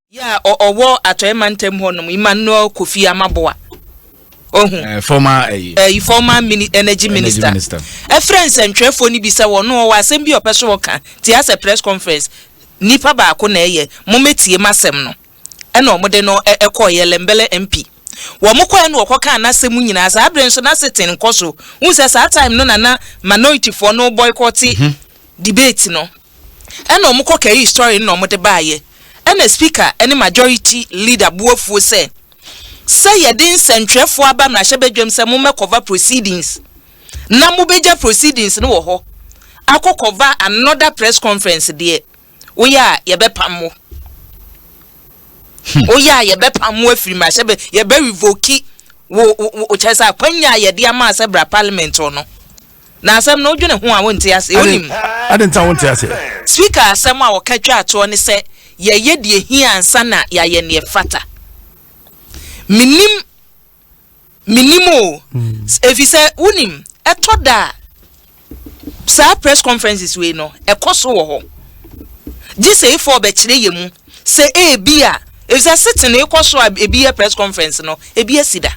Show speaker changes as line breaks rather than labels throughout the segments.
Yeah, or at a man honum, Emmanuel Kofi Amaboa.
Former
energy minister. A friend and Trefoni Bisa no was send your person worker. Ti has a press conference. Nipa ba koneye, mometi masemno. Eno modeno ekoye lembele MP. Wamukwa enu wakoka na semu nyina asa abrenso na sitting nkoso. Unse sa time no na minority for no boycotting debate no. Eno muko carry story no mote baye. Ene speaker ene majority leader buofu say ye din sentrefo aba na hyebedwem se mo cover proceedings. Na mo beja proceedings no wo ho. Akọ cover another press conference there. Oya ye be pam. Oya ye be pam afiri ma hyebe ye be revoke wo chesa kwanya ye de ama asebra parliament no. Na asem no dwene ho a wonte ase onim.
Adenta wonte ase.
Speaker asem a wo katwa ato ne se ye de hia ansa na ye ne fata. Minimo if you say unim etoda sa press conferences we no ekoso wo ho ji say for be kire yemu say e bia if say sitting ekoso e bia press conference no e bia sida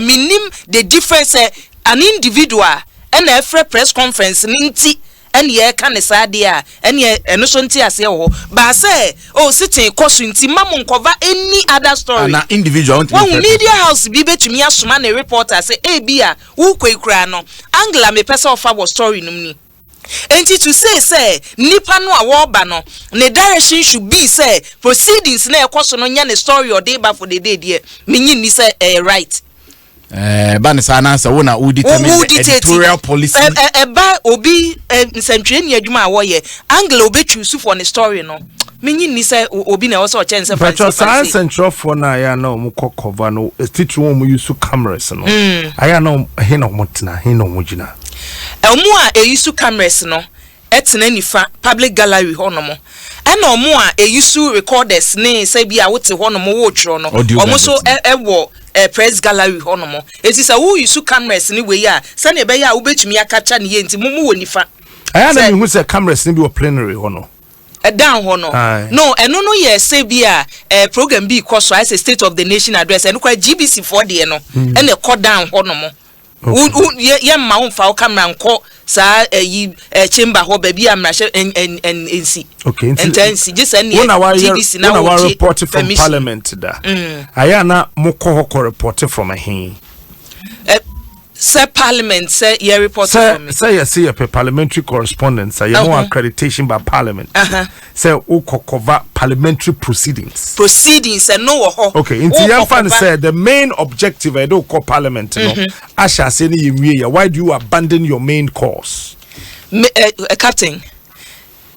minim the difference an individual and a press conference ninti and ye can sadia and ye no so nti ase wo ba say oh sitting cost nti mamon cover any other story
na individual
media house bi betumi asoma na reporter say e bia wo kwekura no angla me pesa of our story num ni enti to say nipa no a wo ba no the direction should be say proceedings na ekoso no nya ne story or day ba for the day there menyin ni say right
Banisa answer wona who determine editorial policy
ba obi nsantwe ni adwuma a wo ye angle obi choose for the story no menyin ni say obi na wo say o chance
for science central for na ya na omo cover no stitu omo use cameras no aya na he na omo tena he na omo gina
omo a use cameras no etena nifa public gallery honomo ena omo a use recorders ne say bia wote honomo wo twro no omo so ewo press gallery honomo eti say wo use cameras ni we ya se na be ya wo betumi akacha ne ye nti mumu wo nifa
aya na me hu say cameras ni bi wo plenary hono
down hono no eno no ye say bia program bi course as a state of the nation address eno kwa GBC for de no ena ko down honomo ye ma won fa camera nko sa chamber ho ba bia mrahye NC
okay
NC just any GBC
na we report from parliament da aya na moko ho report from ahin
say parliament say ye report from me
say a parliamentary correspondence say no accreditation by parliament say who cover parliamentary proceedings
and no ho
okay into your fan say the main objective I don't call parliament no asha say ni why do you abandon your main course
captain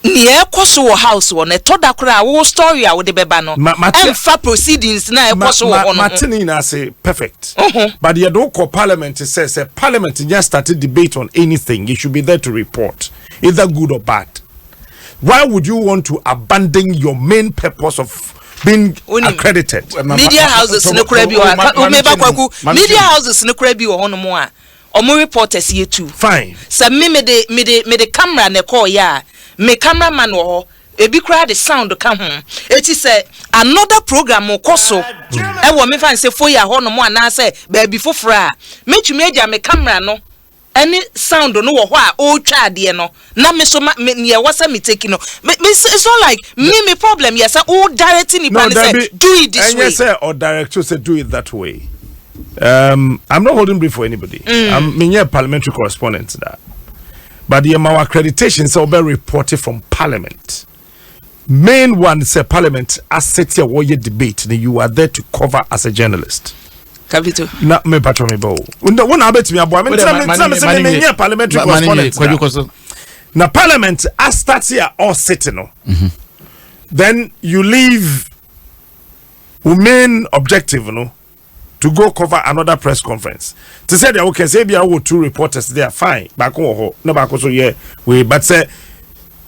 ni ekoso house won etoda kura wo story a wo de beba no emfa proceedings na ekoso wo no
matini na say perfect but you don't call parliament says parliament just started debate on anything you should be there to report either good or bad. Why would you want to abandon your main purpose of being accredited?
Media houses no kura bi o meba kwaku media houses no kura bi wo hono mo a omo reporters here too
fine
so me the camera na call ya me cameraman wo ebi kura the sound ka ho eti say another program okoso e wo me fan say for ya ho no mo ana say ba bi fofora metumi agya me camera no any sound no wo ho a o twa de no na me so me wasa me take no it's not like me problem yes o directing ni plan say do it this way
and yes or director say do it that way. I'm not holding brief for anybody. I'm a parliamentary correspondent that. But the our accreditation so be reported from parliament. Main one say parliament as set your warrior debate that you are there to cover as a journalist.
Capito.
Na me patro me bo. One abet me abo. Me say parliamentary correspondent. Na parliament as start here all sitting no. Then you leave main objective no to go cover another press conference. To say that okay, say there were two reporters there, fine. Back on no back so yeah, we but say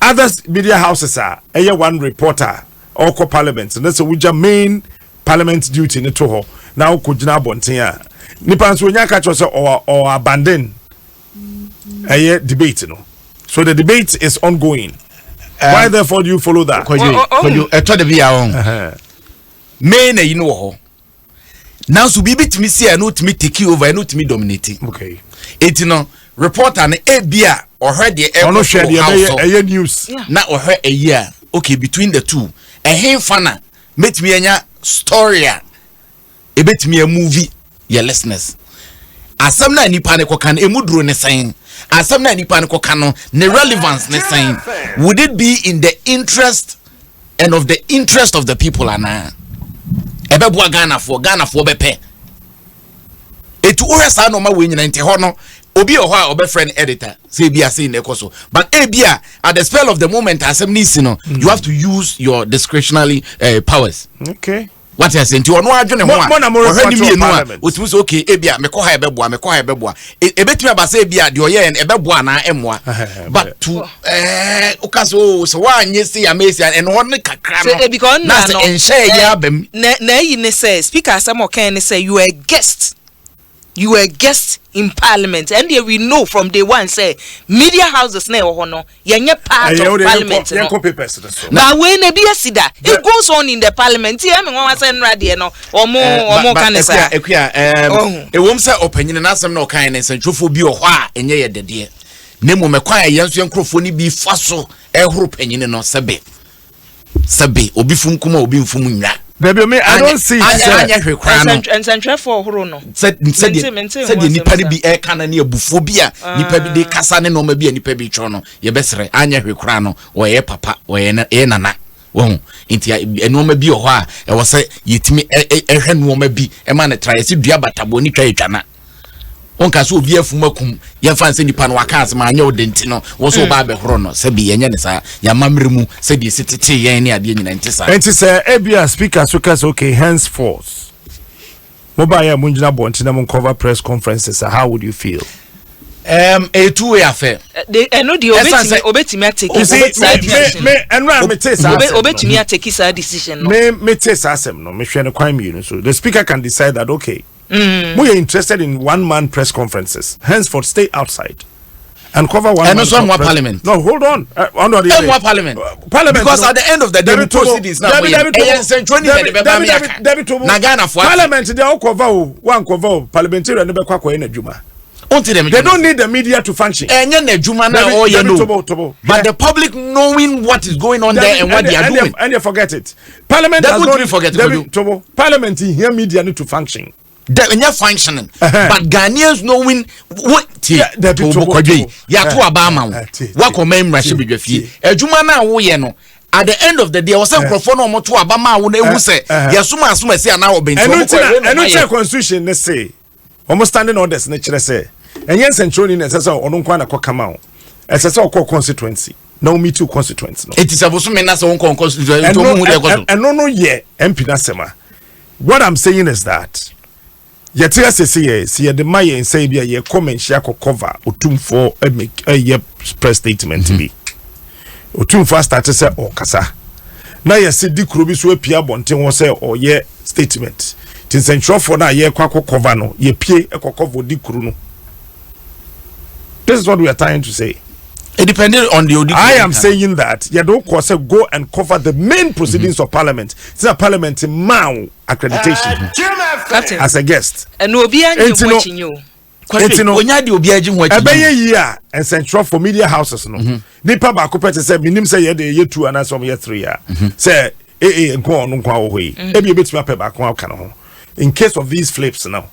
other media houses are one reporter or co parliament. And that's a main parliament duty in the toho. Now could you not bontia? Nipans when you catch us or abandon a debate, you know. So the debate is ongoing. Why therefore do you follow that?
To the via main you know now so be bit me see I know to me take over I know to me dominating.
Okay.
It you know report an ABA or heard the
no share the news.
Now or her a year. Okay, between the two. A hen fana met me anya story. A bet me a movie, your listeners. As some na nipa ne kokan emudro ne saying. As some na nipa ne kokano ne relevance ne saying. Would it be in the interest and of the interest of the people ana? Ebebua Ghana for bepe. Etu ora sa no ma we nyina nte ho no obi o ho a obe friend editor say bia say na ekoso but bia at the spell of the moment assembly no you have to use your discretionary powers.
Okay.
What you saying? You no adwene ho a ohani mi enu a otimi so okay bia me ko ha ebeboa ebetimi aba say bia de oye en ebeboa na emmoa but to okaso so wa anye say amesi en ho ne kakra no na say enhye ya bam
na yi ne say speaker asem okan ne say you are a guest. You were a guest in parliament, and here we know from day one say media houses na hono yenye part of parliament. But when be sida, it goes on in the parliament. Here me wan say nrade no omo kan say
e wom say opinion na asem na okan ne say twofo bi o ho a enye ye dede. Ne mo mekwan yenso enkrofo ni bi fa so ehoro panyin no sebe obi fum kuma obi mfum nwa.
Baby, me, I don't see.
And Central for Horono.
Said the Nippy be a canon near Buphobia, Nippy de Cassane no maybe any pebby chono, your best Anya Recrano, or a papa, or a nana. Won't into a no maybe or why I was say, you to me a hen woman be a man try to be about a boni trajana. Onka so via fumakum ya fancy ni panwakas ma anya odentino wo so ba be horo no se bi yenye ne sa ya mamremu se di sitete yen ne ade nyina ntisa
ntisa ebia speaker so case okay henceforth mobile ya munjina bontina mun cover press conferences how would you feel
a two-way affair
they no the obetimi take
me enra me take
obetimi take his decision
me take asem no me hwe ne kwan mi so the speaker can decide that okay we are interested in one-man press conferences. Henceforth, stay outside and cover one.
And also more parliament.
No, hold on.
More parliament.
Parliament.
Because at the end of the day, we proceed now.
Parliament. They all cover one cover parliamentarian. They don't need the media to function.
But the public knowing what is going on there and what they are doing.
And you forget it. Parliament has not forget it. Parliament here media need to function.
They're not functioning, but Ghanaians knowing what the people ya to Obama what comment Rashi Ejumana wo at the end of the day I was saying microphone no to Obama wo na say yasuma say na obenti
and no constitution they say almost standing orders na kire say enye central ni say ono kwa na kokama o say okọ constituency no me too constituency no
it is aboso me na say on constituency to mu de go
and no ye MP na sema what I'm saying is that yetira see the maye and say bia ye comment share cover otumfo make a press statement be otumfo start say o kasa na ye se di kuro bi so apia bonten wo say o ye statement tin central for na ye kwa cover no ye pie e cover di kuro no. This is what we are trying to say.
It depended on the auditor.
I am saying that you don't go and cover the main proceedings of parliament. It's a parliament Mao accreditation as a guest.
And obi anyi watching you.
Onya di obi aji watching.
Ebeye year and central for media houses no. Nipa ba ko pete say minim say ye 2 and some ye 3 year. Say nko onu nkwa wo hoyi. Ebi ebetumi apɛ ba ko aka no ho. In case of these flips now.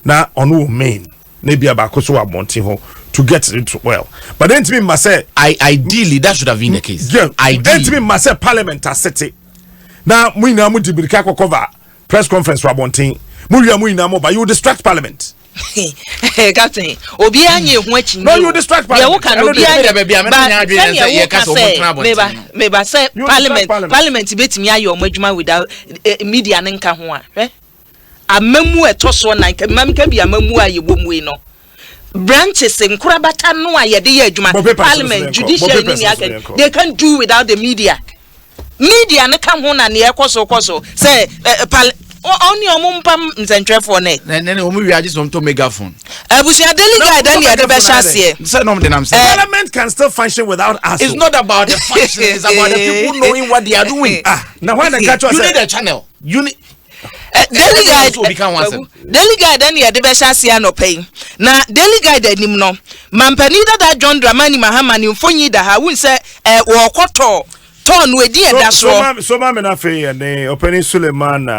Na onu main. Maybe about so ho to get it well. But then to me must say
ideally that should have been the case.
Yeah, then to me must say parliament has city. Now we na mu dibirika cover press conference for abontin. Mu na mo but you distract parliament.
Captain, obi anye ho achi.
No, you distract parliament.
Yeah, can obi anye. Meba say parliament betimi aye omadwuma without media nka ho a. Amamu etoso na mamka bi amamu ayebomwe no branches nkurabata no ayede ye adwuma parliament judicial ni they can do without the media ne kam ho na ne ekoso say Only a mumpam nsentwefo ne.
Then omu wi age some to megaphone.
Abusia daily guide and the be chassis.
Say no I'm saying.
Parliament can still function without us.
It's not about the function, it's about the people knowing what they are doing.
Now when the catch
you need a channel. You need
daily guide
will become one.
Daily guide and the be chassis no pay. Na daily guide anim no. Mampanida that John Dramani Mahamani mfonyi da ha won say wo koto ton we di eda so
ma me na fe and opening Suleiman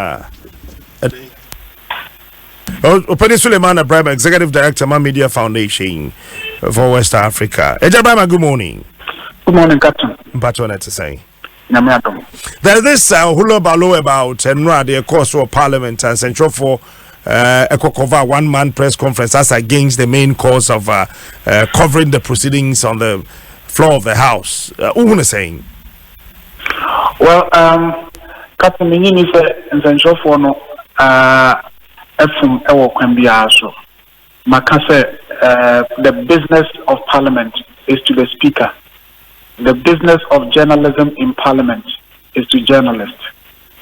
Opening Suleiman Ibrahim, Executive Director, Man Media Foundation for West Africa. Ejabama, good morning.
Good morning, Captain.
What to say?
There's
this hula balo about the course for Parliament and Central for Ekokova one-man press conference as against the main cause of covering the proceedings on the floor of the House. Who is saying?
Well, Captain, Mini is Central for no. From our Kwambiaso. Makase, the business of Parliament is to the Speaker. The business of journalism in Parliament is to journalists.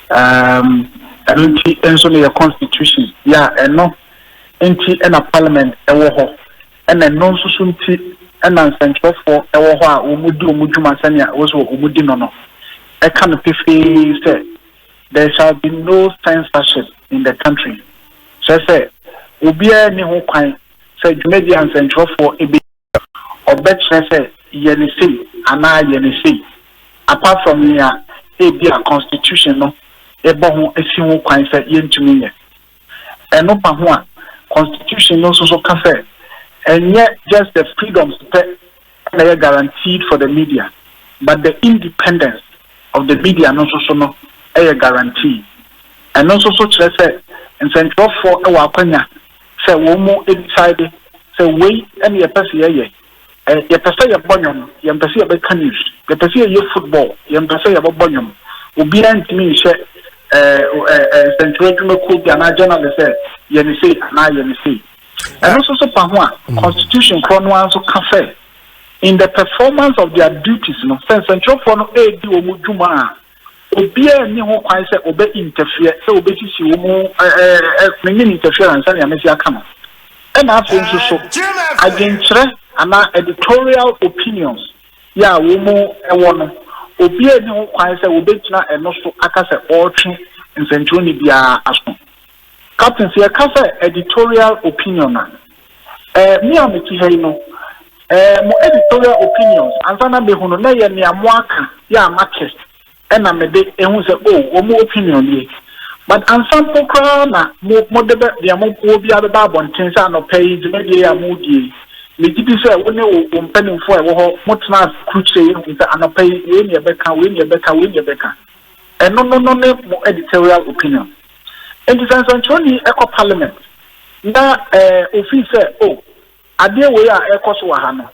And the Constitution, and no, and a Parliament, and a non society, and a central for Umudu also Umudino. I can't say there shall be no censorship in the country. So say ubia ni ho kwan say media and central for ebi obet say yenisi ana yenisi apart from here ebi a constitution no ebo ho esi ho kwan say yentumi ye eno pa ho a constitution no so ka say enye just the freedoms that are guaranteed for the media but the independence of the media no so no a guarantee and also so say and Central for our Kenya say one more inside say we and your person ye your bonum your person about news your person your football your person about bonum will be to me say Central could be an journalist say yenisi na yenisi and also so pahwa constitution chrono so cafe in the performance of their duties no Central for no di omujuma obia ni ho kwan se obe interfere se obe sisi wo mu many interference and amesi akama and after so agentre ana editorial opinions ya wo mu ewo no obia ni ho kwan se obe tuna eno so aka se otwe nsentro ni bia aso captain se aka se editorial opinion na me ameti he no mo editorial opinions ansana be hono na ye ne amoaka ya market and I made it and say, oh, more opinion. But and some poker na more debate the amount will be other bab on things and no page, maybe a moody. Maybe say, when you penny for a much nice crusade with an pay, win your Becca. And no more editorial opinion. And the sense on Echo Parliament. Now, if he say, oh, I dear we are Echo Swahano.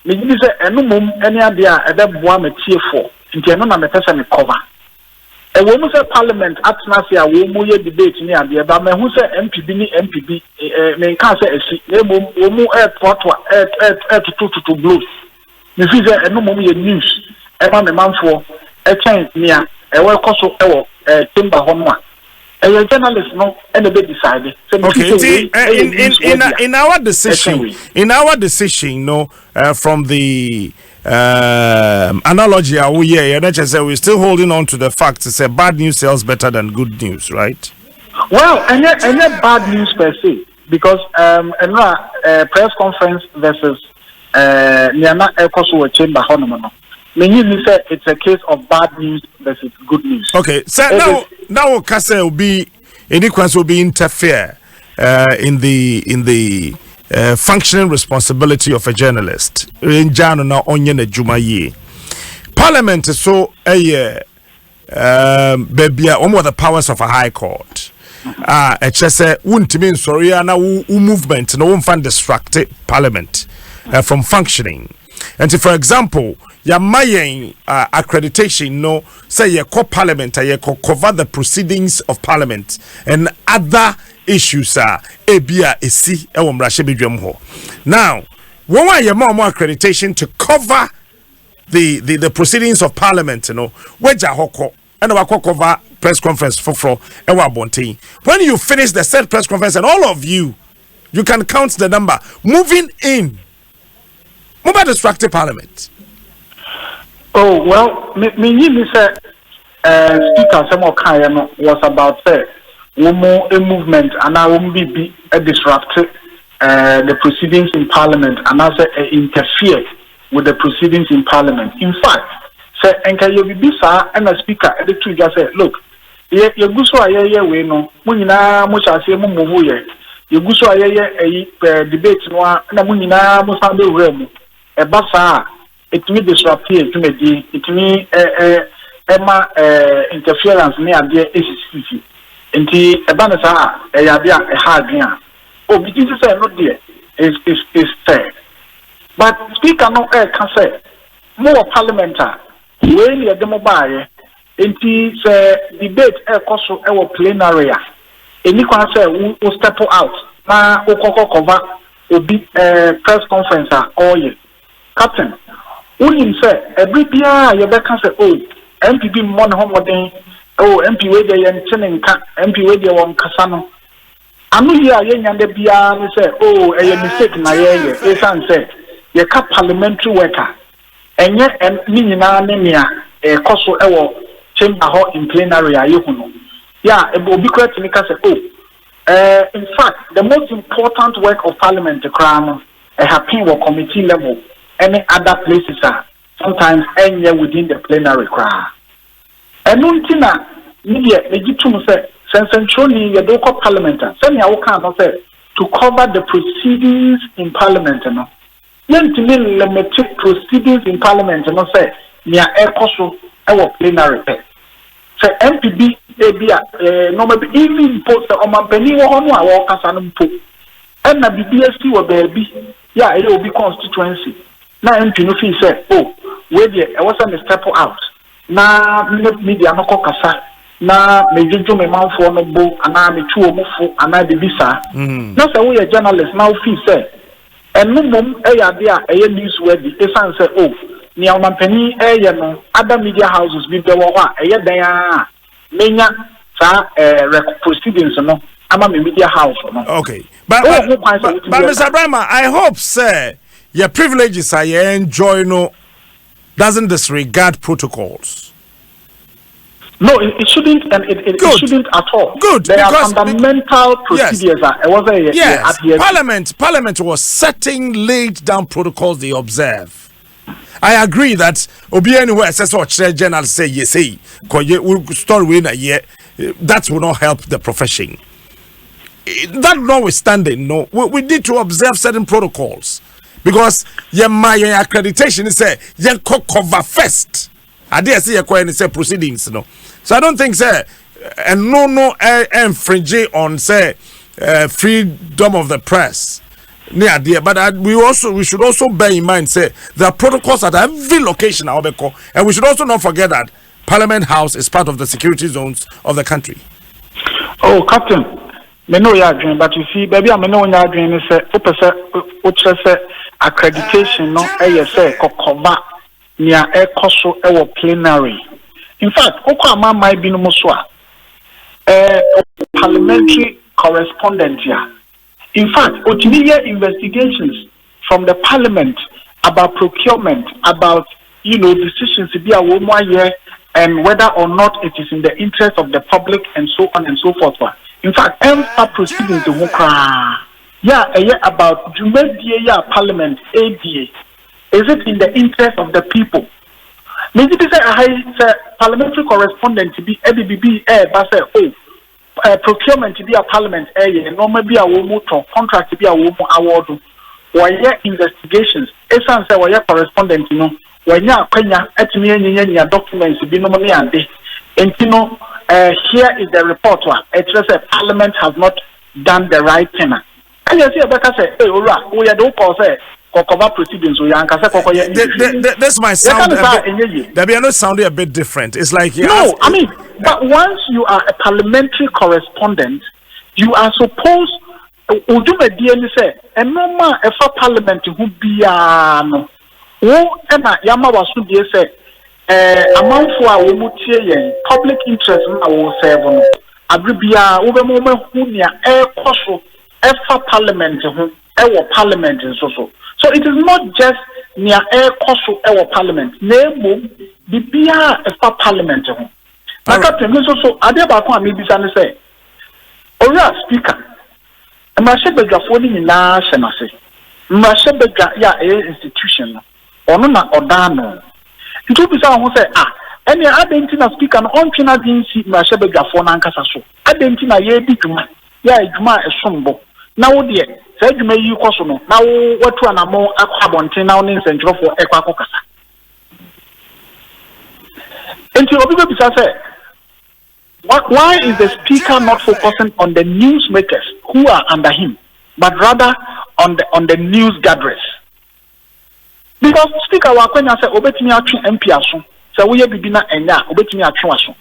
Maybe say, and no mum any idea at that one tier for. Nti no na metesa me cover e wo mu se parliament atna se a wo mu ye debate ni ade ba me hu se MPB ni MPB me kan se esi e wo mu to blows me fi se eno mu ye news e ma me manfo e chen nia e we koso e wo timber ho no a a journalist no and be decide
okay in our decision no from the analogy we're still holding on to the fact to say bad news sells better than good news, right?
Well, and bad news per se, because press conference versus Niana Ekoso Chamber Honoman. Meaning say it's a case of bad news versus good news.
Okay, so now Kase will be will be interfere in the functioning responsibility of a journalist. In Jano na onye juma ye. Parliament is so baby one of the powers of a high court. Say wouldn't mean sorry na movement no one find distracted Parliament from functioning. And for example, ya mayen accreditation no say ye co Parliament ye cover the proceedings of Parliament and other issues ebia esi ewo mrahye bedwam ho. Now, when we have more accreditation to cover the proceedings of Parliament, you know, weja hoko and we cover press conference for Ewa Bonte. When you finish the said press conference, and all of you can count the number moving in. Mobile distracted parliament.
Oh well, me say speaker Samuel Kayano was about say a movement and now be a disrupt the proceedings in parliament and also interfere with the proceedings in parliament. In fact, say enka you be sir and a speaker at the two just say look, you go so aye we no mo nyina mo chase mo move ye you go so aye debate no na mo nyina mo sa be wura mu e ba sa etimi disrupt here etimi Emma interference near the ACC. Inti ebana sa eyabia ehadria. Oh, because say not there is fair. But speaker no can say more parliamentary. When you demo by inti say debate koso e plenary. Any can say we step out. Na okoko cover obi press conference all year. Captain, we say every bia you be can say oh MPB mon homoden oh MP we dey ntenenka MP we dey won kasa no anu here yenya de bia ni say oh e mistake na ye e san say ye ka parliamentary worker enye ni nyina ne nea e koso e wo chamber ho in plenary aye hunu ya e obi correct ni ka say oh in fact the most important work of parliament kram e happen wo committee level any other places are sometimes enye within the plenary crowd. And untina media legitimate say sensentroni ye do ko parliament say ya wo kan say to cover the proceedings in parliament no yentimi limit proceedings in parliament no say nia ekoso e wo plenary say MPB e bia no maybe even post o mampani wo hono a wo kasa no mpo and na BBSC wo baabi ya e obi constituency na MP no fi say oh we there I was a step out na media no kasa na mejojo me manfo no bo ana me tuo mufo ana de bisa na say we journalist now fi say enu mom e ya de a e news worthy e san say oh ni amampani e ye no other media houses bi be wo a e ye dan a menya sa proceedings no ama me media house no
okay but Mr. Brahma I hope say your privileges are you enjoy no doesn't disregard protocols.
No, it shouldn't, and it shouldn't at all.
Good,
there are fundamental procedures.
Yes. Parliament was laid down protocols they observe. I agree that obi anywhere says what journal say yes say story in a year that will not help the profession. That notwithstanding, no, we need to observe certain protocols. Because my accreditation is say you cover first. I dare say you say proceedings, no. So I don't think say and no infringe on say freedom of the press. Yeah, dear, but we should also bear in mind say there are protocols at every location, and we should also not forget that Parliament House is part of the security zones of the country.
Oh, Captain. Me know your dream, but you see, baby, I know your dream is say accreditation no say cover near a coso plenary. In fact, okwa might be no muswa parliamentary correspondent here. In fact, otimiye investigations from the parliament about procurement, about decisions to be a woman here, and whether or not it is in the interest of the public and so on and so forth. In fact, EMPA proceedings to Hukra. Yeah, about Jumedia Parliament ADA. Is it in the interest of the people? Maybe this is a parliamentary correspondent to be ABB procurement to be a parliament area, no maybe a woman contract to be a woman award. Why investigations? Essence why correspondent, when you are Kenya at me documents to be no money and day. And here is the report. It says Parliament has not done the right thing. And you see, Becca say, "Hey, we are the cause cover proceedings."
This might sound sounding a bit different. It's like
but once you are a parliamentary correspondent, you are supposed to do a DNA say, and no man if a parliament who be no. Who Emma Yama was to say. amanfo a wo mutie yen public interest na wo serve no abribia wo be mo hu nia koso efa parliament ho ewo parliament so it is not just nia koso ewo parliament na mum bibia efa parliament ho maka temi so ade ba ko amebisa ne say ora speaker mrashe bedwafo ni nyina hyenase mrashe bedwa ya institution no ono na odano nti bisa ho say ene adenti na speaker no on twina dinsi mrashe bedwafo na nkasa so adenti na ye di dwuma ya dwuma esombo na wo de say dwuma yi koso no na wo watu anamo akwabonten na wo ne nsentwofo ekwa akokasa nti obi be bisa say why is the speaker not focusing on the newsmakers who are under him, but rather on the news gatherers? Because speaker wa kwenya say obetimi atwe MP aso, say wo ye bibina enya obetimi atwe aso.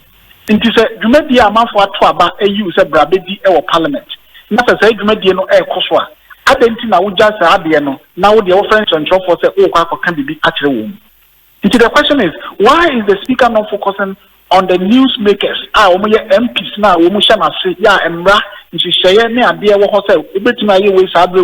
Nti say dwumadi amanfo ato aba ayi say brabedi e wo parliament. Na say dwumadi no e koso a adenti na wo just ade no na wo de wo friends and for say o kwa kan bibi akere wo. Nti the question is, why is the speaker not focusing on the newsmakers omo ye MPs na omo hya na se ya emra nhihye ne ade wo ho say obetuma ye we sabre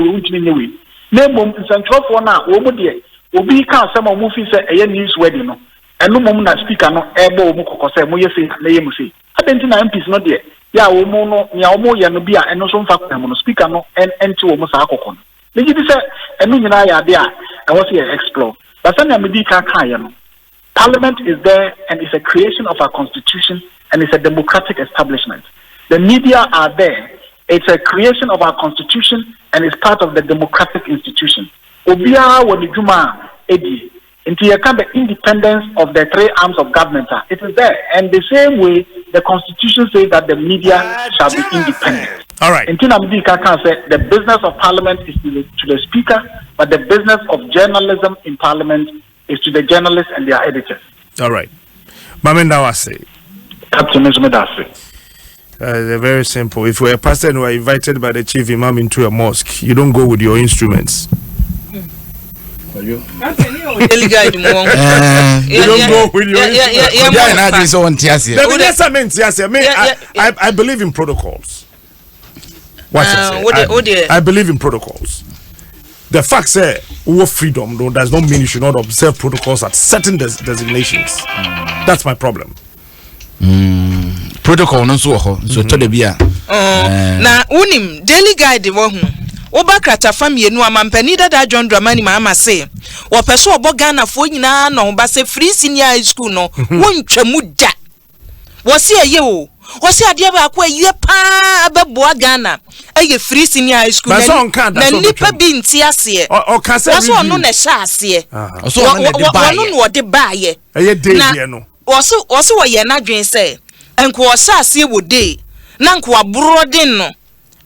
untini ne we na mom nsantrofo na omo de obi ka asem omo fi say eye news wedding no eno mom na speaker no ebo omo kokose mo ye se na ye mo se adenti na MPs no de ya omo no nya omo ye no bia eno so mfa kwa mo no speaker no enti omo sa akoko no le gidi say eno nyina ya de a e wo se explore but say na me di ka ye no Parliament is there and it's a creation of our constitution and it's a democratic establishment. The media are there. It's a creation of our constitution and it's part of the democratic institution. Obia Wadijuma Edi. Into the independence of the three arms of government. It is there. And the same way, the constitution says that the media shall be independent.
All right.
In Tinamdi Kaka said the business of parliament is to the speaker, but the business of journalism in parliament is to the journalists and their editors.
All right. Mamenda Wase.
Captain Mesmedase.
Very simple. If you're a pastor and you are invited by the chief imam into a mosque, you don't go with your instruments.
You
don't go
with your instruments. I believe in protocols. I believe in protocols. The fact say freedom does not mean you should not observe protocols at certain designations. That's my problem.
Protocol no so to the bia.
Na unim daily guide wo hu. Obakrata family no amampani dada John Dramani mama say. Wo peso obo Ghana fo nyina no ba say free senior high school no wontwamu da. Wo se eye o. Wo se ade ba akwa ye pa abeboa Ghana. Eye free senior high school na nipa bi nti ase.
O ka say
wo no na sha ase.
So no de ba ye.
No de ba ye.
Eye dey no.
Wo wo ye na dwen say enko wo sha ase wo dey. Na nko abrodin no.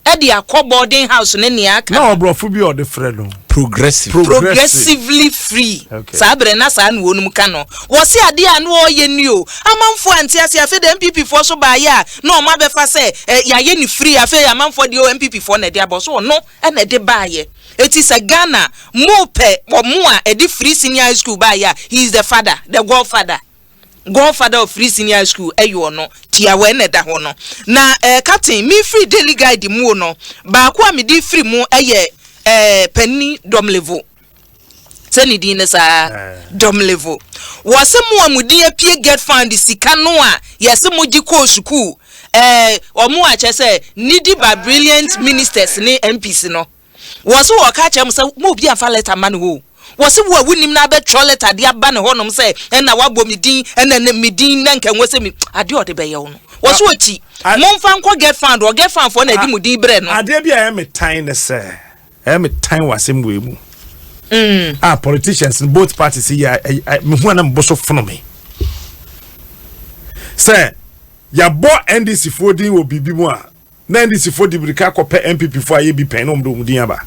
E de akọ boarding house ne ne aka.
Na obrofo bi o de frɛ no.
Progressively free. Sabre na sa na wonum ka no. Wo se ade a no ye ni o. Amanfo anti ase afi de MPP fo so ba ya na o ma be fa se ya ye ni free afi amanfo de o MPP fo na de aboso no e na de ba ye. Eti se Ghana mo pe wo mo a e de free senior high school ba ya. He is the father, the godfather of free senior school eyo no tia we na da ho no na captain me free daily guide mu no ba ko me di free mu penny dom level seni di ne sa dom level wase mu amudi apie get fund sika no a yese mo gi ko school omu a che se needy by brilliant ministers ni MPs no wase wo ka che mo se mo bi afa letter man ho wose wo awunim na be troleta de aba ne honom se na wabɔ midin na midin na nkan wose mi ade ode be ye wo no wose ochi momfa nko get fund o get fund for na di mudin bre no
ade bia e me time ne se e me time wasem we mu politicians in both parties here me hu na mboso fono me se ya bo NDC for din wo bibi mu a na NDC for di brika ko pe MPP for aye bi pen no mdo mudin aba.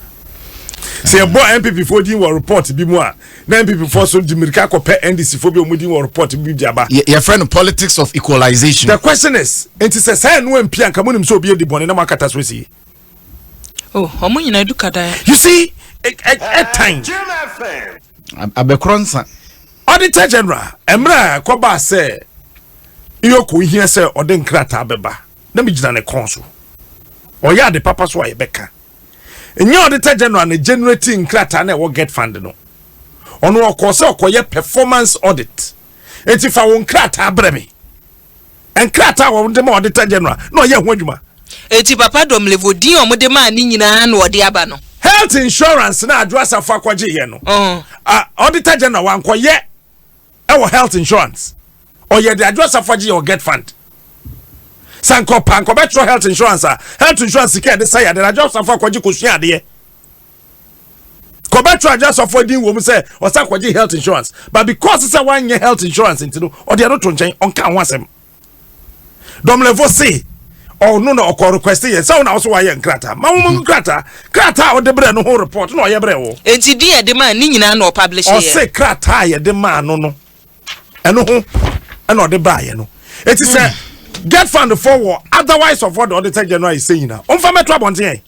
Say a boy MPP for din will report be more. Na MPP for so the America compare NDC for be omudin will report be jaba.
Your friend politics of equalization.
The question is, it is a say no MP and kamunim so be the bone na makata so see.
Oh, omo nyina du kada.
You see, at times.
Abekronsa.
Auditor General, Emra Koba say, Yoko here say, or den krata beba. Let me just an a consul. Or ya the papa's way beka. And your Auditor General, the generating krata, ne will get funded. No. On what course, or performance audit. And if I won't krata bremi. And krata won't the Auditor General. No, yeah, what you ma.
Eti papa dom levo di omo de ma ni nyina na odi aba no.
Health insurance na address afa kwaje ye no. Auditor General wan koye e health insurance. Or ye the address afa je or get fund. Sanko panko betro health insurance health insurance ke de say the address afa kwaje kosua de ye. Ko betro address afa din wo mu say o sa kwaje health insurance. But because say one year health insurance into or the no to nchen on kan wasem. Dom levo say oh no request ye so na also why nkrata mamu krata o de bre no report no ye bre wo
enti di e de man ni nyina na publish ye
o say krata ye de man no eno ho eno de ba ye no enti say get fund forward otherwise of what the Auditor General is saying now on fa metro abonten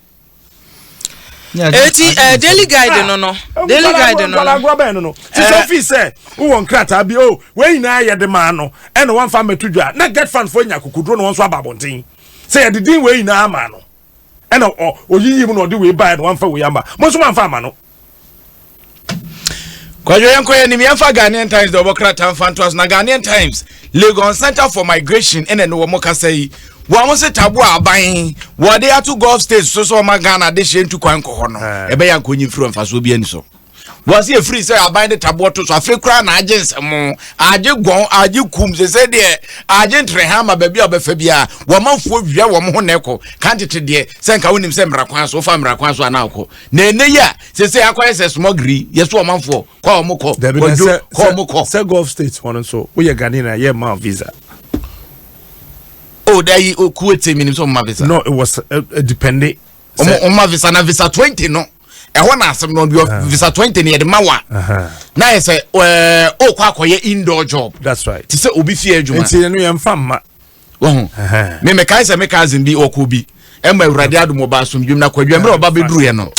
eti daily guide no daily guide
no ti so fi say who won krata bi o we nyina ye de man no eno wan fa metu dwa na get fund for nya kokudro no won so ababonten say the din we na ama no e na oyiyi mu no de we buy no wan fa we ama mo so man fa ama no
kwajo yanko ye ni me fa Ghanaian Times the Obokrata Fantos na Ghanaian Times Lagos Center for Migration ene no mo ka say wa mo se tabu aban wo de atu Gulf States so ma Ghana de hye ntu kwan ko ho no e be yanko nyi firi mfa so bi ani so was here free say aban de tabu to so afekura na agensem age gon age kum se de age trehama ba bia obefa bia wo manfo wia wo mo ho neko kan tete de se nka wonim se mrakwan so fa mrakwan so ana ko na ene ya se akwa se smogri yeso wo manfo kwa wo moko kwa moko
se Gulf States one so we Ghanaian ye ma visa.
Oh there you Kuwait minim so ma visa.
No, it was depending
on visa na visa 20 no e ho na asem no visa 20 ne de mawa na ye say o kwa akoye indoor job.
That's right.
Ti say obi fie adwuma
nti no ye mfa ma
wo me kai say me cousin bi okobi e ma Awurade Adom ba asomdwum na kwadwa mre oba beduru ye no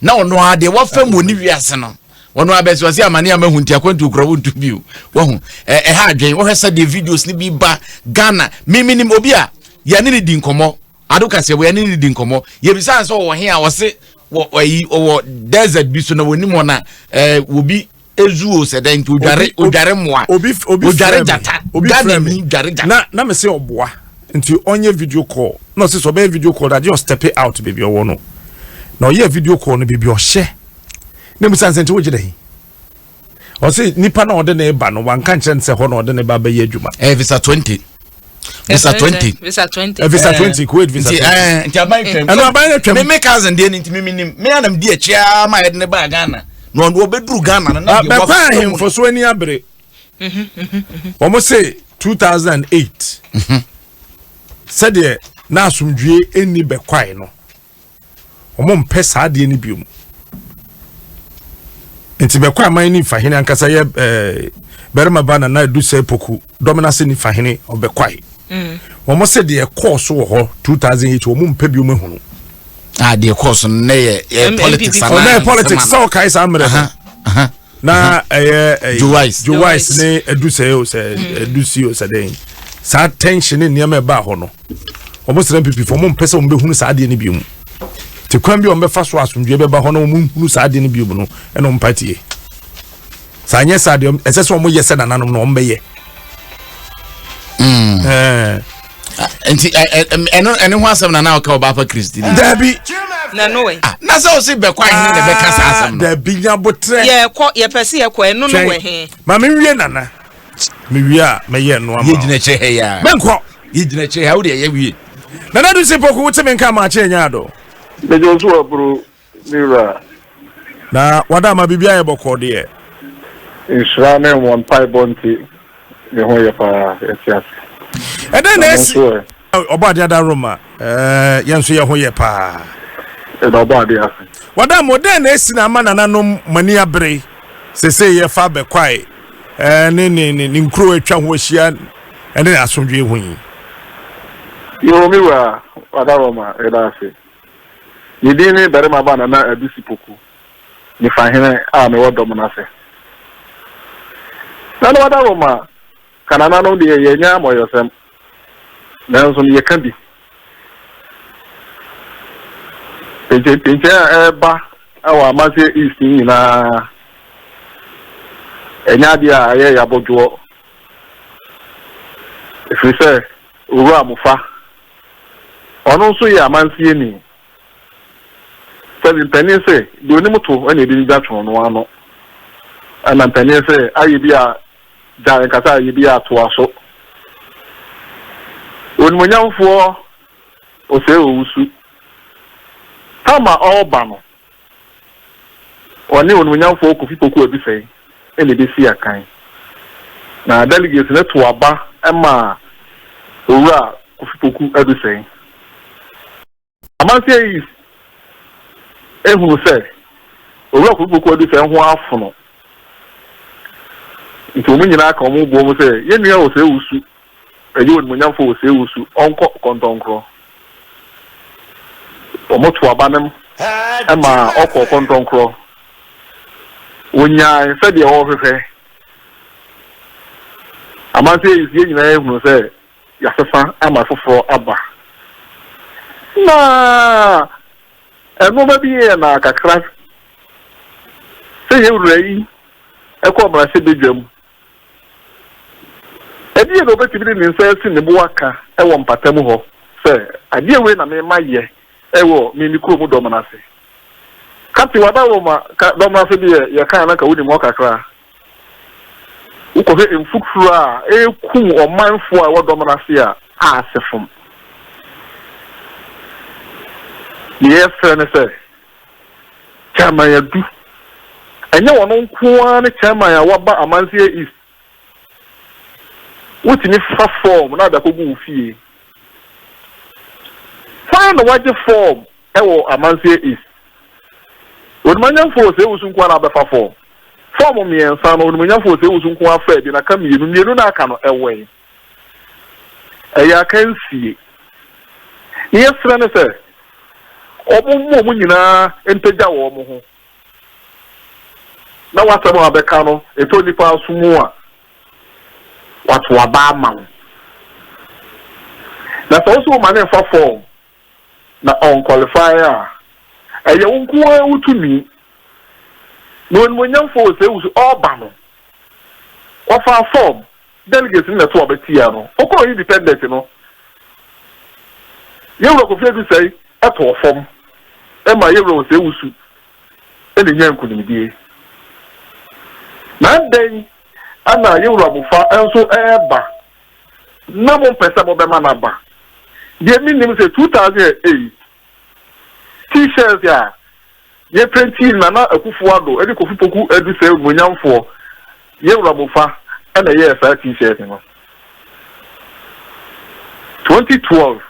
na ono ade wa fam oni wiase no ono abesi wase amane amahunti akwantu kura wontu bi wo ha adwen wo hwesa de videos ni bi ba Ghana miminim obi a ya ne di nkomo adoka se wo ya ne di nkomo ye bisa so wo he a wo se wo desert bi so na woni mo na obi ezuo se den to odware moa
obi
odware jata Ghana mi odware jata
na me se oboa nti onye video call no se so be video call that just step it out baby owo no na ye video call no baby o hye na me sanse nti wo gide hi o se nipa na ode na eba no wan kan kire nse ho na ode na ba ye adwuma
visa 20 visa 20
visa 20 Kuwait visa 20
nti aban twem
eno aban twem
me cousin de nti me anam di achia ma ye ne ba Ghana no ndo obeduru Ghana na
be kwa him for so ani abre almost say 2008 said ye na asumdue eni be kwai no omo mpesa ade ni biom nti be kwa man ni fahene ankasa ye berma bana na du se poku dominance ni fahene obekwai omo se de course wo ho 2008 omo mpa bi omo hunu
de course na ye politics
na politics so kai sa amre na Joyce ne edu se o se edu si o se den sa tension ni niam e ba ho no omo se MPP for omo mpesa omo be hunu sa ade ni bi omo te kwan bi omo fa so asumdwe be ba ho no omo hunu sa ade ni bi omo no e no mpatie sanye sade eseso mo yese na nanom no ombe
enti eno ho asem na na ka oba Christine
dabi
na no we
na so si be kwa hin na be ka sa asem no
dabi nya botre
ye pese ye kwa eno no we he
ma me wie nana me wie a me ye no ama
ye gina che he ya
menko
ye gina che ha wo de ye wie
nana du se poku wote me nka ma che nya do
be jo so abro mira
na wada ma bibia ye boko de
Israne one pipe bonti me ho ye pa etias
eden esi oba dia da Roma yenso ye ho ye pa
e do oba dia
wada mo den esi na manana no mani abre sese ye fa be kwai ni nkro atwa ho ahia ene asomdwe hu yi
yo mi wa wada Roma e da se yidini bere ma bana na abisi poku ni fa hene a me wodom na se no wada Roma kanana no de ye nya moyosem nanso ye ka bi pinche eba awa amase east na enya dia aye ya bojo efise uru amufa ono nso ye amansie ni seven penny say do ni moto ene bi datwo no ano ana penny say aye bia jare kasa aye bia to aso onmonyamfo ose owusu ama ọba no oni onmonyamfo okofipoku ebife ene bi si akan na delegates na to aba ema owura kofipoku ebife amanse is ehunu se owura kofipoku ebife ho afono nti omu nyina aka omu bo mu se yenua ose owusu eyi onmonyamfo ose owusu onko kontonkro omoto abanem ama ọkọ kontonkro onya se de o fefe amase isi nyina ehunu se yasefa ama foforo aba na eno ba bi na kakra se ye wura ekọ mara se bedwam edi e do betibiri ni nsa si ne bo aka ewo mpatamu ho se ade we na me maye ewo mini kromu domanase kapi wada Roma ka domanase bi ye kan na ka wudi mo kakra uko he emfukuru a ekum omanfo a wo domanase a asefum ye frene se chama ya du enye wono nko ne chama ya waba amansie east wutini fa form na da kogu fie find the waje form ewo amansie is onmanyamfo se wusunkwa na befa form me ensa no onmanyamfo se wusunkwa fa bi na ka mienu na aka no ewe eya kan sie yesra ne se omumu nyina enteja wo mo ho na wasamo abeka no eto nipa asumu a watu abama na so mane fa form na on qualifier eye unkuwa utumi no onmonyamfo se usu oba no ofa form delegate na to obetia no okọ independent no yewro ko fedu sei eto form e ma yewro se usu ene nyankunimdie na den ana yewro amufa enso eba na mo pesa mo be manaba de minim se 2008 t-shirts ya ye printing na akufuado edi kofupoku edu se monyamfo yewro amufa ana ye sa t-shirt no 2012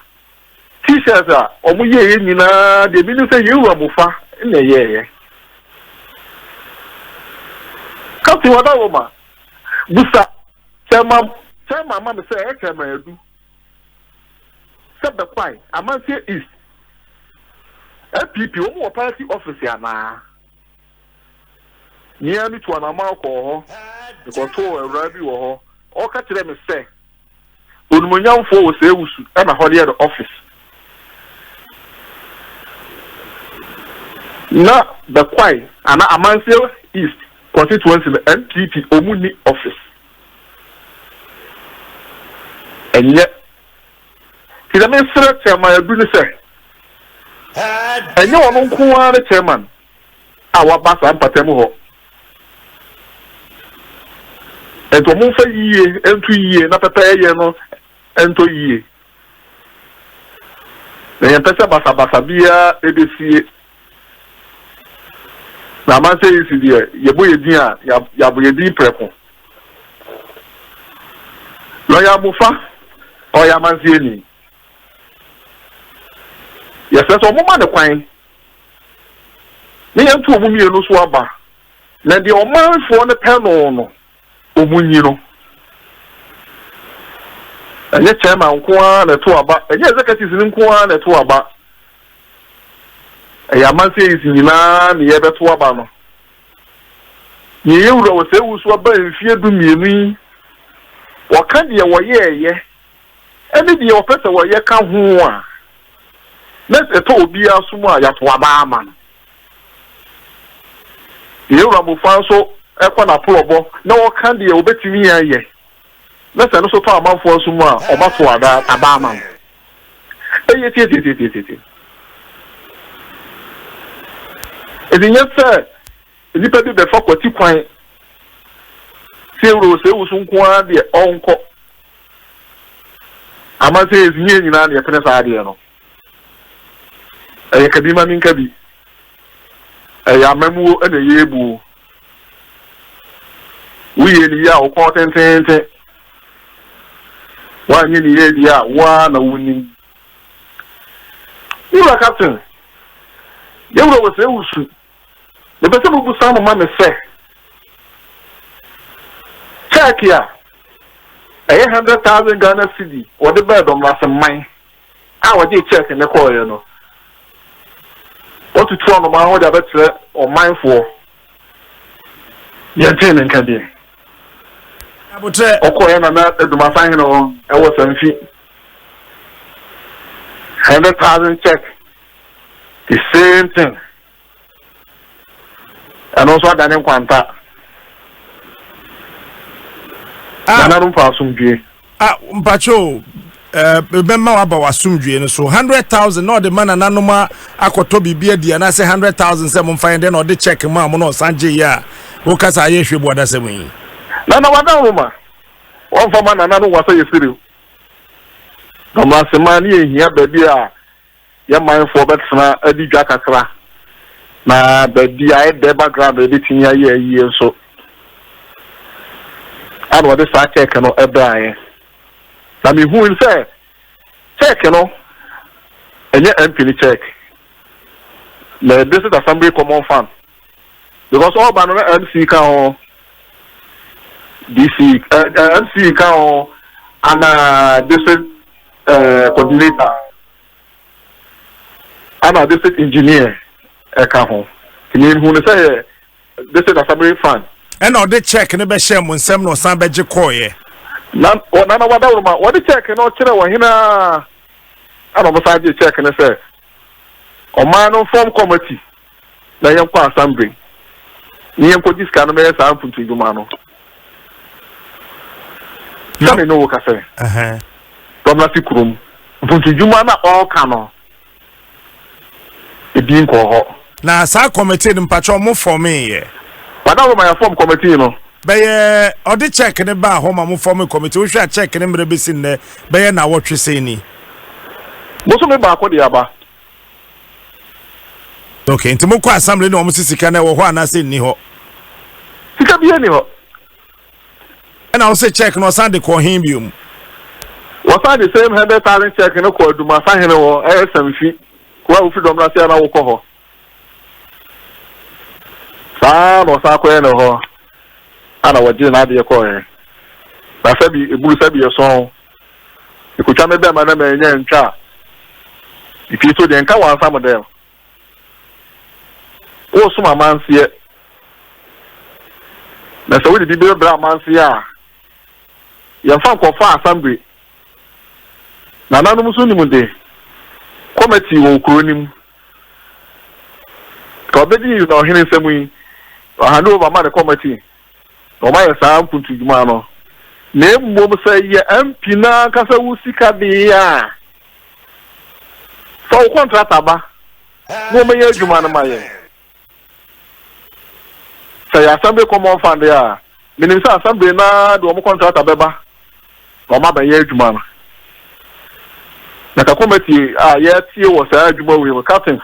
t-shirts a omu ye nyina de minim se yewro amufa na ye kapti wada Roma busa chema mama say e chema edu se be kwai amansie east APP omo party office ya na nia mi to na ma ko ho because to ewra bi wo ho o ka kire me say onmonyamfo wo se ewusu e na holier office na the kwai ana amansie east constituency the NPP omuni office enye kida me sere chairman adu ni se enye wono nko ara chairman awa sa mpatemu ho ento mo fa yie entu yie na papa ye no ento yie na ya pesa basa bia ebesie na man say isi die yebo yedin a yabo yedin preko lo ya mufa o ya man say ni yesa so mo ma de kwan ni yantu omu mienu so aba na de o manfo ne peno no omunyi no enye chairman nko a na to aba enye executives ni nko a na to aba eya man say isi nyina ne ye beto aba no
You will say, who's what by fear do me. What can you away, ye? And if your person were ye come home. Let's a told be a summa yat wabaman. You will find so a probable, no candy obey to me, ye. Let's also talk about for summa or Baswada, Abaman. If you sir, if you pay the fuck what you find, zero, say, was one the uncle. I must say, it's near in your penis idea. A Kadima Minkabi. A Yamamu and a Yebu. We in the year of 14, 1 year, one a winning. You are captain. You will say, the person who some of mamma say, check here. 100,000 Ghana cedi or the bed on last mine. I was check in the corner. What to try on my order better or mine for your tenant can be. I would say, okay, and that to my final, I was 7 feet. 100,000 check. The same thing. And also I didn't quanta.
Mpacho, remember about Asumdue, so 100,000, not the man and Anoma, Aquatobi beard, and I say 100,000, someone find then or the check, Mamma, no Sanjay, ya, who can say, you what I say, me.
No, woman. One for man, another was a city. No, Master Money here, baby, your mind for better, Eddie Jackasra. Na baby, I had the background editing year so. I know this I check no every. Na me who will say check no. And yet MP check. Na this is assembly common fund. Because all banner MC can DC MC can and district coordinator. And district engineer can home. Can you who say this is assembly fund?
And all the check in the Beshem when some no San Beji Koye.
None what the check and all children were here. I don't know the check and say, or man on form committee. Na young kwa assembly. Niam ko this kind of mess I'm putting to Mano. Some know what I say. From the sick room. Put to Jumana all cano. It didn't call her. Now,
Sa committee in Patrol for me.
But now my form committee, you know.
By or the check in the bar home and form committee. We should check in the basin there. By now, what you say, ni.
Most of the back with the Abba.
Okay, into Moko Assembly, no Mrs. Sikana or Juana say Niho.
He can be anyhow.
And I'll say check no Sunday call him.
Was I the same 100,000 check in a call to my sign or SMC? Well, freedom last year, I will call her. Sam or Saqueno, and I was doing idea coin. I said, it will be a song. You could tell me that my name and chat. If you told the encounter, some of them. Oh, some man see it. That's already the big black man see ya. Your fan for far assembly. Nana Musunimode. Committee will croon him. Probably you know him in some way. I know about my committee. Or my son put to Mano. Name will say, yeah, Pina Casa Usika Dia. So contract aba. No me you man my. Say assembly come on fan there. Minister assembly na do mo contract abeba. No ma be you man. Na ka committee yeah tie was adwuma we captain.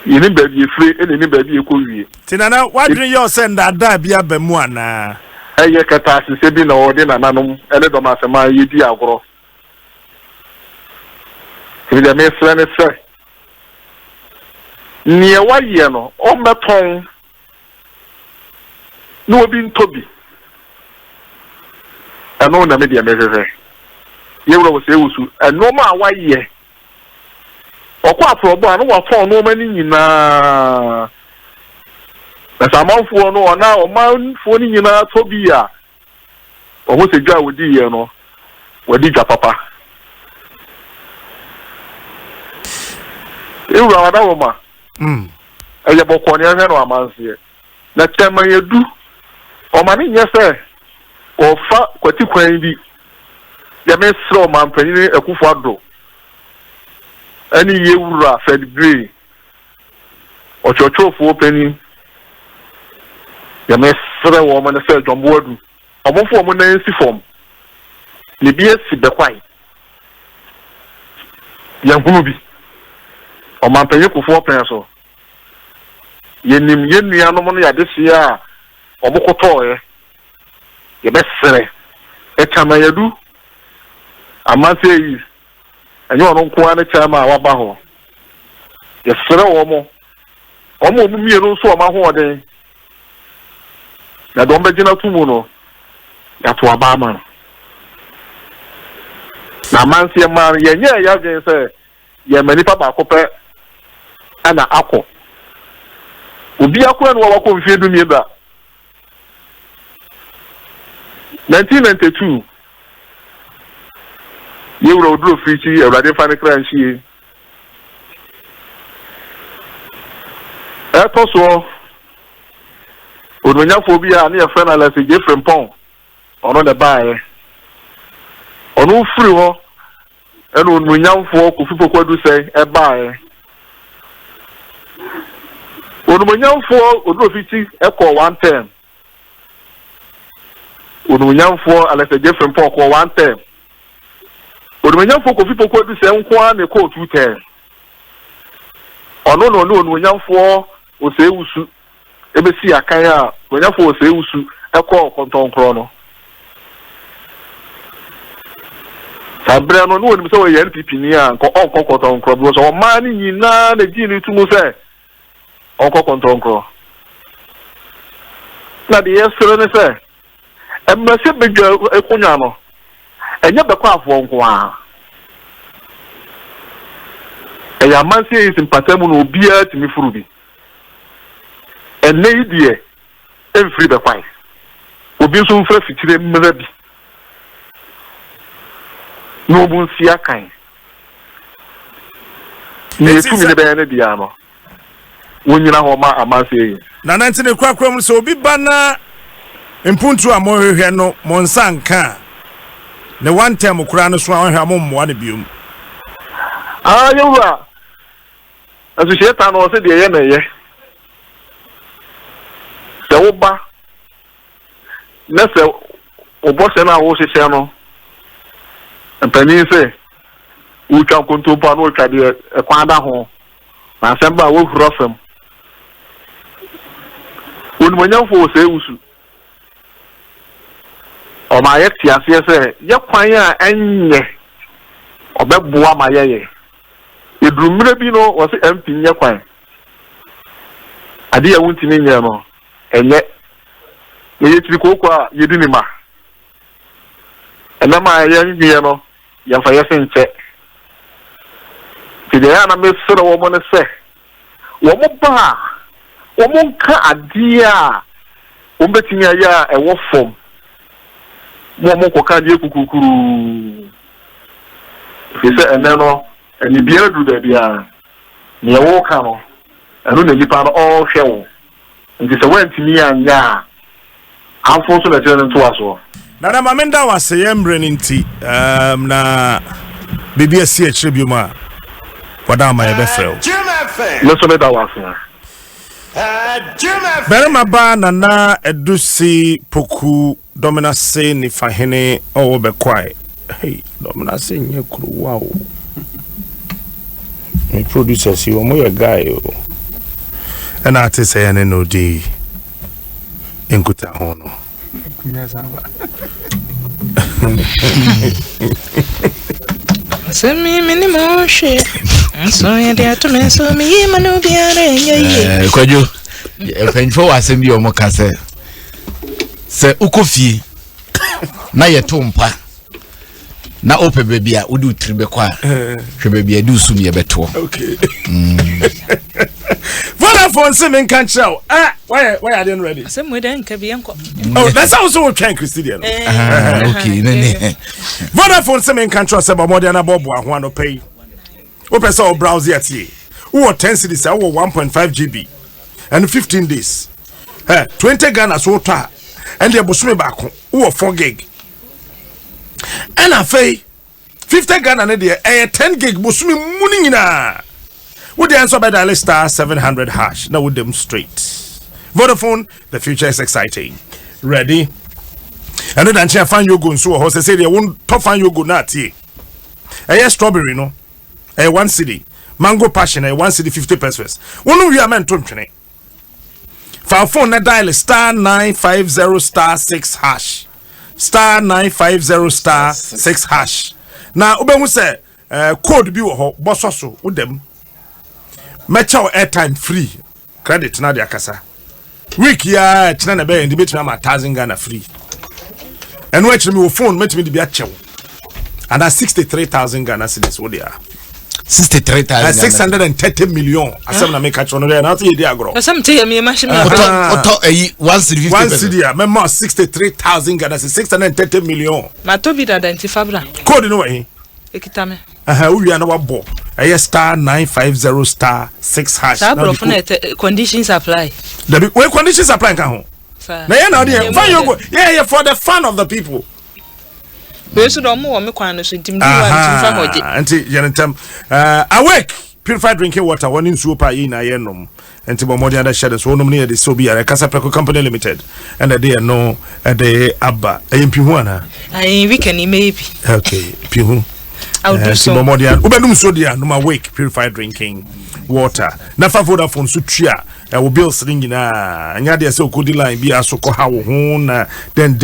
Yini baby free any baby ko wie.
Tinana what do you send that bia ba mu ana?
Eye kata se bi na ode na nanom ele do ma sema yedi agoro. Ile me frene se. Ni wa ye no o meton. No obi ntobi. Ano na me dia me se. Ye wo se wusu eno ma wa ye. Okwa afrobo anu wa fon no mani nyina na samanfo no ona o manfo ni nyina to bi a o ho se dwa wodi ye no wadi dwa papa ewura wada wo ma eye bokọ ni ehwe no amanse na tema yedu o ma ni nyese o fa kwati kwan bi ya mesro man panyin ekufo ado ani yewura fedbre o chochofo panyin ya mesre wo ma na se dwombo adu omofo mo na nsi fom ne bi esi bekwai ya hunu bi o man panyin kufo pen so yenim yenua no mo no ya desia omokoto ye besere etama yadu amase yi enyo no nko ana chama waba ho ye sere wo mo mumie no so o ma ho oden na dombe jina tumu no ya to aba ma na manse ma ye nya ya gen se ye manipa ba ko pe ana akọ obi akọ no wa ko mfie du mi da 1992 yewura oduro frichi ewrade fane kranchie etoso onunyafo bi a na ye friend ala se Jeffrey Pon ono de baaye ono firi ho eno onunyafo kofipo kwadu sei e baaye onunyafo oduro frichi ekọ 110 onunyamfo alese Jeffrey Pon ko 110 onunyamfo ko fipo ko bi se nko a ne ko 210 ono no onunyamfo o se wusu ebesi akan a onunyamfo o se wusu e ko kontonkro no sabre no no se o ye NPP ni a nko onko kontonkro bi so o ma ni nyina na ji ni tumu se onko kontonkro na de yesere ne se emase bedwa ekunya no enye bekọ afọ nko a eya manse yi simpatamu no obia timi furu bi enne idie emfiri bekwai obi so mfra fitire mmera bi no bu nsia kan ne tumi ne be ne dia no wonyina ho ma amanse yi
na nantene kwakwa mu so obi bana impuntu a mohwehwe no monsanka ne one time kura no so ahwe amommoa ne biom
yewura aso shetan no se de ye na ye se oba na se obose na wo hyehyɛ no mpani se utwa kontopa no utwa de ekwada ho na semba wo huro fam onumanyafo se usu o ma ye ti ase se ye kwan a enye obeboa ma ye edurumire bi no wo se MP nye kwan ade ya wunti ne nye no enye ye tiri kokwa a ye di ni ma ena ma ye nye no ya fa ye se nche ti de ya na me soro wo mo ne se wo mo ba wo mo nka ade a wo betimi aya e wo fom mo ko ka die kukukuru fese eneno eni bia du da bia ne wo ka no eno na nipa no o hwe wo nti se wantimi anya afo so na tene nto aso
na mamenda wase yembre nti na bibia si akyire ma wada ma ye befrel
leso me da wase
Berma ba na edusi poku dominase ni fahene owo be kwai. Hey, dominase nye kuru wow. Me producer si omo ye guy o. And artist say ene no di enkuta hono. Kunya samba.
Semi minimo she. So ya de atume so mi manu biare ye.
Kwajo. Efenfo wasembi omo kase. Se ukofie na yetompa na ope bebia udu tribe kwa hwe bebia du sum ye beto.
Okay. Voilà Vodafone Nsem can't show. Why are they ready?
Some way then can be uncle.
Oh, that's also what Christian.
Okay,
Vodafone Nsem can't show about more than a bob one to pay. Open so browse yet. Who are 10 cities, 1.5 GB and 15 days. 20 Ghana so tar and the Busumi back who are 4 gig. And I pay 50 Ghana and the 10 gig Busumi Munina. Would the answer by the star 700 hash? Now with them straight. Vodafone, the future is exciting. Ready? And then I find you go so horse say they won't top find you go not here. A strawberry no. A 1 city. Mango passion a 1 city 50 pesos. One we are meant to train. For phone na dial star 950 star 6 hash. Star 950 star 6 hash. Now ube say code bi wo ho bososo with them. Mecha airtime free. Credit na dia kasa. Week ya tina na be ndi betimi am 1000 Ghana free. And watch me phone metimi di bia chew. And that's 63,000 Ghana cedis wo dia.
63,000
630 million. Asem na make catch on there na you dey agro.
Some tell me machine.
Auto 1 city
1 city member 63,000 Ghana 630 million.
Ma to be identify bra.
Code no way.
Ekitame.
We are no bo. Star 950 star 6 hash.
Conditions apply.
The way conditions apply kan ho. Na ya na dey. Fan you go. Yeah, for the fun of the people.
We should do more me kwan so ntim di wa ntim hoje.
Anti yentem awake purified drinking water one in super yi na yenom. Anti bo modi under shadows wonom ne dey so bia Kasa Preco Company Limited. And they no they abba. Ayimpi hu ana.
Ayi we can maybe.
Okay, pihu.
I'll do so.
Ubedum so dia no wake purified drinking water. Na fa Vodafone so tria wo bills ring na anya de se okodi line bi asoko ha wo ho na den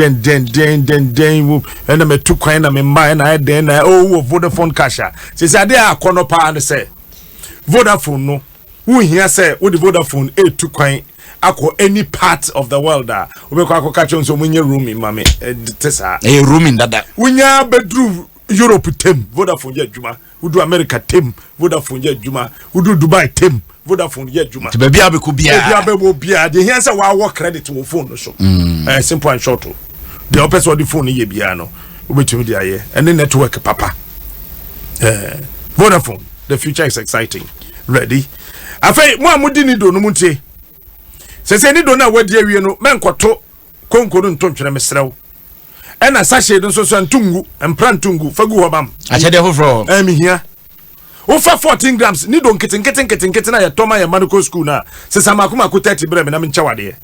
wo na me tu kwan na me mba na den na wo Vodafone kasha. Se ade akono pa ne se Vodafone no wo hia se wo de Vodafone tu kwan akọ any part of the world we ko akọ kacho so munye room in mame tesa
room in dada
wunya bedroom Europe tem Vodafone ya djuma udu America tem Vodafone ya djuma udu Dubai tem Vodafone ya djuma
bebi abeku bia
de here say wa work credit wo phone no so simple and short the opposite of the phone ye bia no obetumi dia ye and the network papa Vodafone the future is exciting. Ready afei mo amudi ni do no muntie se ni do na wadi awie no menkoto konkoro ntontwere mesrew ena sachet no so antungu emprantungu fagu hobam
achede hofro
hia wo fa 14 grams ni do nketen na ya toma ya medical school na se samakuma ko 30 bre me na menchawade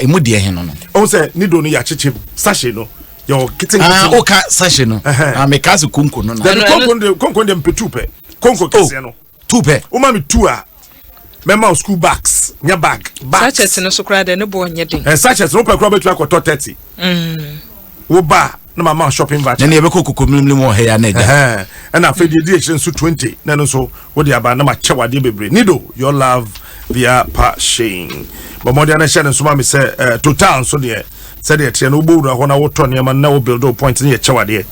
emu de he no
o se ni do no ya cheche sachet no yo keten
o ka sachet no me ka se konko no na
konko de mpetupe konko kese no
tupe
o ma me tu a mema school bags nya bag
sachet no so kra de ne bo nye din
sachet no pe kra betu akoto 30 wo ba na mama shopping voucher
na ne be kokoko mlimlim wo he ya na ja
na fe de edition so 20 na no so wo de aba na ma chewade bebre nido your love via passion but more than a share so ma me say total so de said it no bo ho na wo to ne ma na wo build up point ne chewade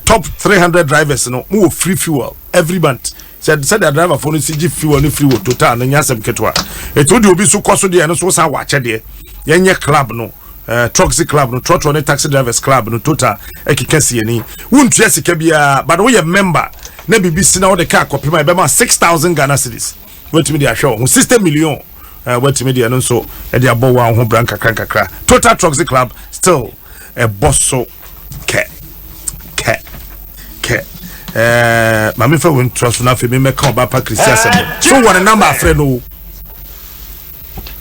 top 300 drivers no mo free fuel every month said the driver for no CG fuel no free wo total no nyasem ketwa eto de obi so koso de no so sa wa che de yenye club no Troxy Club no Trotro ne Taxi Drivers Club no total ekikasi ani wuntu asika bia but we member na BBC na wo de car kopima e be ma 6,000 Ghana cedis wetimi de ahwe 60 million wetimi de no so e de abo wa ho branka krankakra total Troxy Club still a bosso ke mami fa won trust na fe me meka oba pa Christian so one number afre no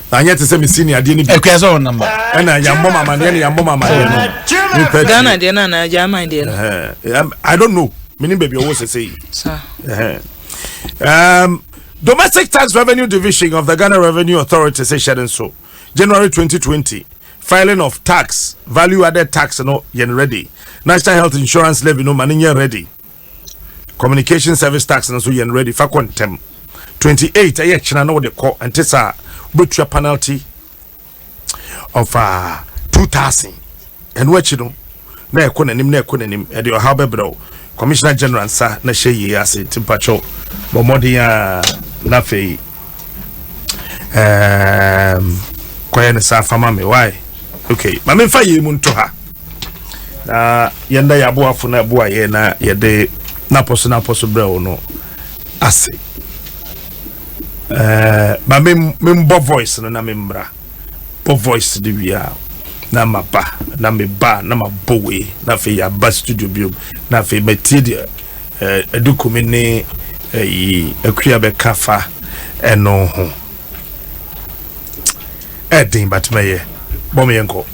anya te se me senior de ni
ekweso number
na yambo mama ne yambo mama no
Ghana de na German de
I don't know meaning baby always say
sir
Domestic Tax Revenue Division of the Ghana Revenue Authority say so January 2020 filing of tax value added tax no yen ready National Health Insurance levy no money yen ready Communication Service tax no so yen ready fa kontem 28 aye china no de call antisa but your penalty of 2,000 and what you know na ekonanim e de how bebro Commissioner General sa na hye yi ase timpacho bomodi ya na fei Koye ne sa fama me why okay ma me fa ye mu nto ha na yenda ya bo afo na bo aye na ye de na poso bra no ase ma me mbo voice no na me mbra bo voice de wia na mapa na me ba na ma bowe na fe ya ba studio bio na fe metie de edukumi ne yi akua be kafa eno ho edin batmeye bom yenko